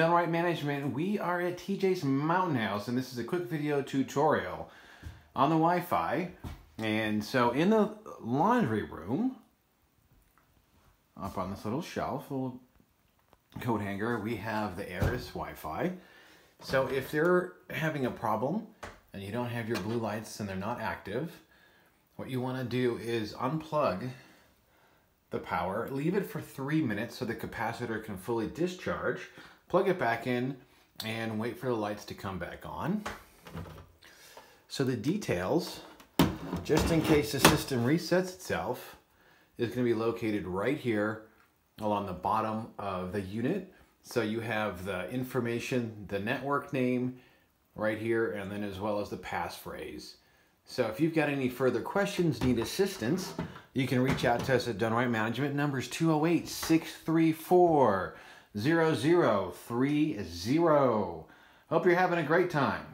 DoneRight Management. We are at TJ's Mountain House, and this is a quick video tutorial on the Wi-Fi. And so in the laundry room, up on this little shelf, little coat hanger, we have the Aris Wi-Fi. So if they're having a problem and you don't have your blue lights and they're not active, what you want to do is unplug the power, leave it for 3 minutes so the capacitor can fully discharge, plug it back in, and wait for the lights to come back on. So the details, just in case the system resets itself, is going to be located right here along the bottom of the unit. So you have the information, the network name right here, and then as well as the passphrase. So if you've got any further questions, need assistance, you can reach out to us at DoneRight Management. Number's 208-634-0030. Hope you're having a great time.